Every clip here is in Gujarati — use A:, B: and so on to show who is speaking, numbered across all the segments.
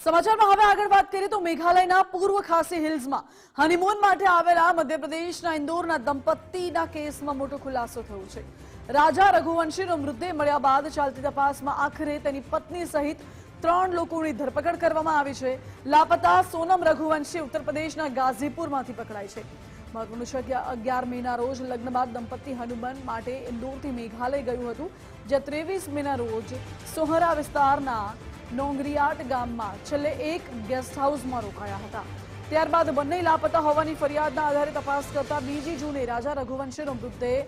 A: સમાચારમાં હવે આગળ વાત કરીએ તો મેઘાલયના પૂર્વ ખાસી હિલ્સમાં હનીમૂન માટે આવેલા મધ્યપ્રદેશના ઇન્દોરના દંપતીના કેસમાં મોટો ખુલાસો થયો છે। રાજા રઘુવંશીનો મૃતદેહ મળ્યા બાદ ચાલતી તપાસમાં આખરે તેની પત્ની સહિત 3 લોકોની ધરપકડ કરવામાં આવી છે। લાપતા સોનમ રઘુવંશી ઉત્તર પ્રદેશના ગાઝીપુરમાંથી પકડાઈ છે। મહત્વનું છે કે 11 મેના રોજ લગ્ન બાદ દંપતી હનીમૂન માટે ઇન્દોરથી મેઘાલય ગયું હતું, જે 23 મેના રોજ સોહરા વિસ્તારના નોંગરિયાટ ગામમાં છેલ્લે એક ગેસ્ટ હાઉસમાં રોકાયા હતા। ત્યારબાદ બંને લાપતા હોવાની ફરિયાદના આધારે તપાસ કરતા 2 જૂને રાજા રઘુવંશીનો મૃતદેહ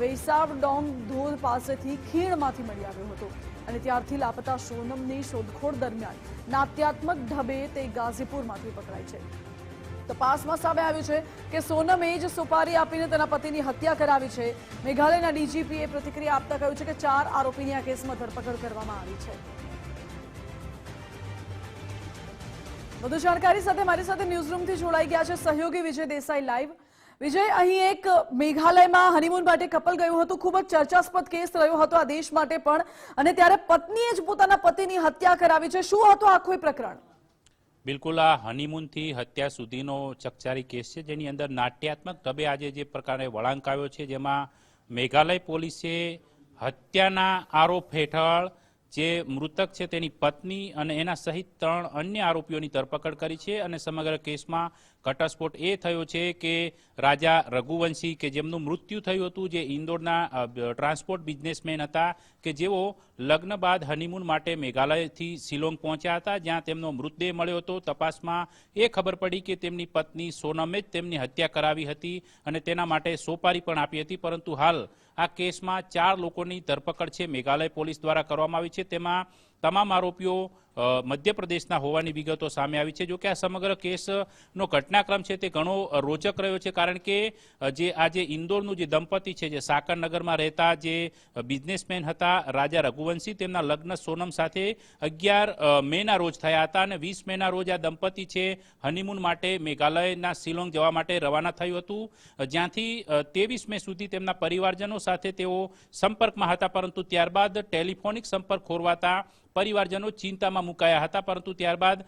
A: વેસાવડોંગ ધોધ પાસેથી ખીણમાંથી મળી આવ્યો હતો અને ત્યારથી લાપતા સોનમની શોધખોળ દરમિયાન નાટ્યાત્મક ઢબે તે ગાઝીપુરમાંથી પકડાઈ છે। તપાસમાં સામે આવ્યું છે કે સોનમે જ સુપારી આપીને તેના પતિની હત્યા કરાવી છે। મેઘાલયના ડીજીપીએ પ્રતિક્રિયા આપતા કહ્યું છે કે 4 આરોપીની આ કેસમાં ધરપકડ કરવામાં આવી છે। વધુ જાણકારી સાથે મારી સાથે ન્યૂઝરૂમથી જોડાઈ ગયા છે સહયોગી વિજય દેસાઈ લાઈવ। વિજય, અહીં એક મેઘાલયમાં હનીમૂન માટે કપલ ગયું હતું, ખૂબ જ ચર્ચાસ્પદ કેસ રહ્યો હતો આ દેશ માટે પણ, અને ત્યારે પત્નીએ જ પોતાના પતિની હત્યા કરાવી છે। શું હતું આખું પ્રકરણ?
B: બિલકુલ, આ હનીમૂનથી હત્યા સુધીનો ચકચારી કેસ છે, જેની અંદર નાટ્યાત્મક ઢબે આજે જે પ્રકારે વળાંક આવ્યો છે, જેમાં મેઘાલય પોલીસે હત્યાના આરોપ હેઠળ જે મૃતક છે તેની પત્ની અને એના સહિત 3 અન્ય આરોપીઓની ધરપકડ કરી છે। અને સમગ્ર કેસમાં ઘટસ્ફોટ એ થયો છે કે રાજા રઘુવંશી કે જેમનું મૃત્યુ થયું હતું, જે ઇન્દોરના ટ્રાન્સપોર્ટ બિઝનેસમેન હતા, કે જેઓ લગ્ન બાદ હનીમૂન માટે મેઘાલયથી શિલોંગ પહોંચ્યા હતા, જ્યાં તેમનો મૃતદેહ મળ્યો હતો। તપાસમાં એ ખબર પડી કે તેમની પત્ની સોનમે જ તેમની હત્યા કરાવી હતી અને તેના માટે સોપારી પણ આપી હતી, પરંતુ હાલ આ કેસમાં 4 લોકોની ધરપકડ છે મેઘાલય પોલીસ દ્વારા કરવામાં આવી છે। તેમાં તમામ આરોપીઓ મધ્યપ્રદેશના હોવાની વિગતો સામે આવી છે। જો કે આ સમગ્ર કેસનો ઘટનાક્રમ છે તે ઘણો રોચક રહ્યો છે, કારણ કે આજે ઇન્દોરનું જે દંપતી છે, જે સાકરનગરમાં રહેતા જે બિઝનેસમેન હતા રાજા રઘુવંશી, તેમના લગ્ન સોનમ સાથે 11 મેના રોજ થયા હતા અને 20 મેના રોજ આ દંપતી છે હનીમૂન માટે મેઘાલયના શિલોંગ જવા માટે રવાના થયું હતું, જ્યાંથી 23 મે સુધી તેમના પરિવારજનો સાથે તેઓ સંપર્કમાં હતા, પરંતુ ત્યારબાદ ટેલિફોનિક સંપર્ક ખોરવાતા પરિવારજનો ચિંતામાં મુકાયા હતા। પરંતુ ત્યારબાદ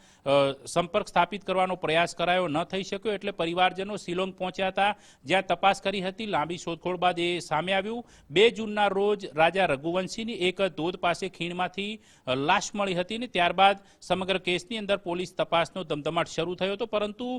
B: સંપર્ક સ્થાપિત કરવાનો પ્રયાસ કરાયો, ન થઈ શક્યો, એટલે પરિવારજનો શિલોંગ પહોંચ્યા હતા, જ્યાં તપાસ કરી હતી। લાંબી શોધખોળ બાદ એ સામે આવ્યું। 2 જૂનના રોજ રાજા રઘુવંશીની એક ધોધ પાસે ખીણમાંથી લાશ મળી હતી ને ત્યારબાદ સમગ્ર કેસની અંદર પોલીસ તપાસનો ધમધમાટ શરૂ થયો હતો। પરંતુ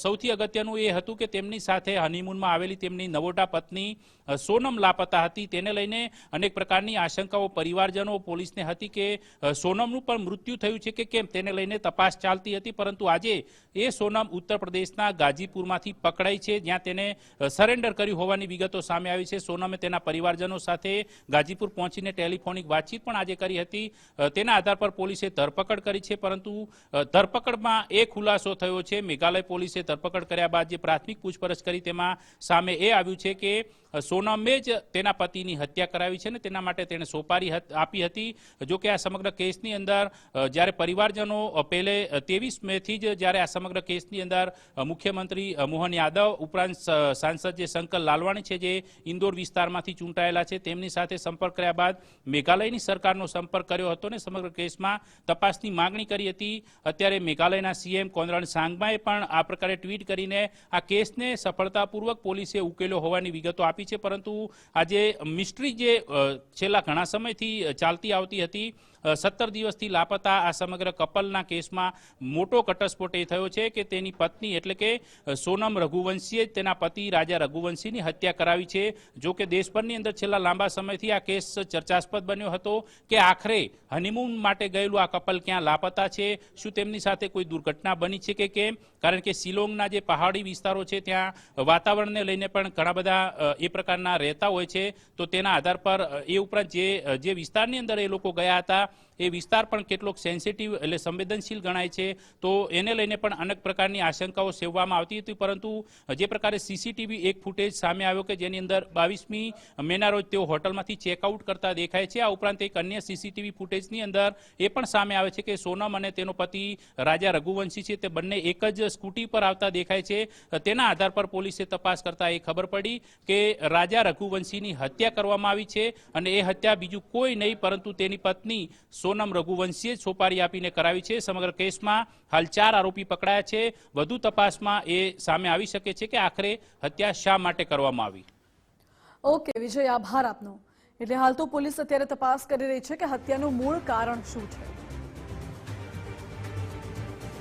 B: સૌથી અગત્યનું એ હતું કે તેમની સાથે હનીમૂનમાં આવેલી તેમની નવોટા પત્ની સોનમ લાપતા હતી, તેને લઈને અનેક પ્રકારની આશંકાઓ પરિવારજનો પોલીસને હતી કે સોનમનું પણ મૃત્યુ થયું છે કે કેમ, તેને લઈને તપાસ ચાલતી હતી। પરંતુ આજે એ સોનમ ઉત્તર પ્રદેશના ગાઝીપુરમાંથી પકડાઈ છે, જ્યાં તેને સરેન્ડર કર્યું હોવાની વિગતો સામે આવી છે। સોનમે તેના પરિવારજનો સાથે ગાઝીપુર પહોંચીને ટેલિફોનિક વાતચીત પણ આજે કરી હતી। તેના આધાર પર પોલીસે ધરપકડ કરી છે, પરંતુ ધરપકડમાં એ ખુલાસો થયો છે, મેઘાલય પોલીસે ધરપકડ કર્યા બાદ જે પ્રાથમિક પૂછપરછ કરી તેમાં સામે એ આવ્યું છે કે સોનમે જ તેના પતિની હત્યા કરાવી છે ને તેના માટે તેણે સોપારી આપી હતી। જો કે આ સમગ્ર કેસની અંદર જ્યારે પરિવારજનો પહેલે 23 મેથી જ જ્યારે આ સમગ્ર કેસની અંદર મુખ્યમંત્રી મોહન યાદવ ઉપરાંત સાંસદ જે શંકર લાલવાણી છે, જે ઇન્દોર વિસ્તારમાંથી ચૂંટાયેલા છે, તેમની સાથે સંપર્ક કર્યા બાદ મેઘાલયની સરકારનો સંપર્ક કર્યો હતો ને સમગ્ર કેસમાં તપાસની માંગણી કરી હતી। અત્યારે મેઘાલયના સીએમ કોનરાડ સાંગમાએ પણ આ પ્રકારે ટ્વીટ કરીને આ કેસને સફળતાપૂર્વક પોલીસે ઉકેલ્યો હોવાની વિગતો આપી છે। પરંતુ આજે મિસ્ટ્રી જે છેલ્લા ઘણા સમયથી ચાલતી આવતી હતી, 17 દિવસથી લાપતા આ સમગ્ર કપલના કેસમાં મોટો ઘટસ્ફોટ એ થયો છે કે તેની પત્ની એટલે કે સોનમ રઘુવંશીએ તેના પતિ રાજા રઘુવંશીની હત્યા કરાવી છે। જો કે દેશભરની અંદર છેલ્લા લાંબા સમયથી આ કેસ ચર્ચાસ્પદ બન્યો હતો કે આખરે હનીમૂન માટે ગયેલું આ કપલ ક્યાં લાપતા છે, શું તેમની સાથે કોઈ દુર્ઘટના બની છે કે કેમ, કારણ કે શિલોંગના જે પહાડી વિસ્તારો છે ત્યાં વાતાવરણને લઈને પણ ઘણા બધા એ પ્રકારના રહેતા હોય છે, તો તેના આધાર પર એ ઉપરાંત જે વિસ્તારની અંદર એ લોકો ગયા હતા એ વિસ્તાર પણ કેટલોક સેન્સિટિવ એટલે સંવેદનશીલ ગણાય છે, તો એને લઈને પણ અનેક પ્રકારની આશંકાઓ સેવવામાં આવતી હતી। પરંતુ જે પ્રકારે સીસીટીવી એક ફૂટેજ સામે આવ્યો કે જેની અંદર 22મી મેના રોજ તેઓ હોટલમાંથી ચેકઆઉટ કરતા દેખાય છે। આ ઉપરાંત એક અન્ય સીસીટીવી ફૂટેજની અંદર એ પણ સામે આવે છે કે સોનમ અને તેનો પતિ રાજા રઘુવંશી છે તે બંને એક જ સ્કૂટી પર આવતા દેખાય છે। તેના આધાર પર પોલીસે તપાસ કરતા એ ખબર પડી કે રાજા રઘુવંશીની હત્યા કરવામાં આવી છે અને એ હત્યા બીજું કોઈ નહીં પરંતુ તેની પત્ની સોનમ રઘુવંશીએ છોપારી આપીને કરાવી છે. સમગ્ર કેસમાં હાલ 4 આરોપી પકડાયા છે. વધુ તપાસમાં એ સામે આવી શકે છે કે આખરે હત્યા શા માટે કરવામાં આવી.
A: ઓકે વિજય, આભાર આપનો. એટલે હાલ તો પોલીસ અત્યારે તપાસ કરી રહી છે કે હત્યાનું મૂળ કારણ શું છે.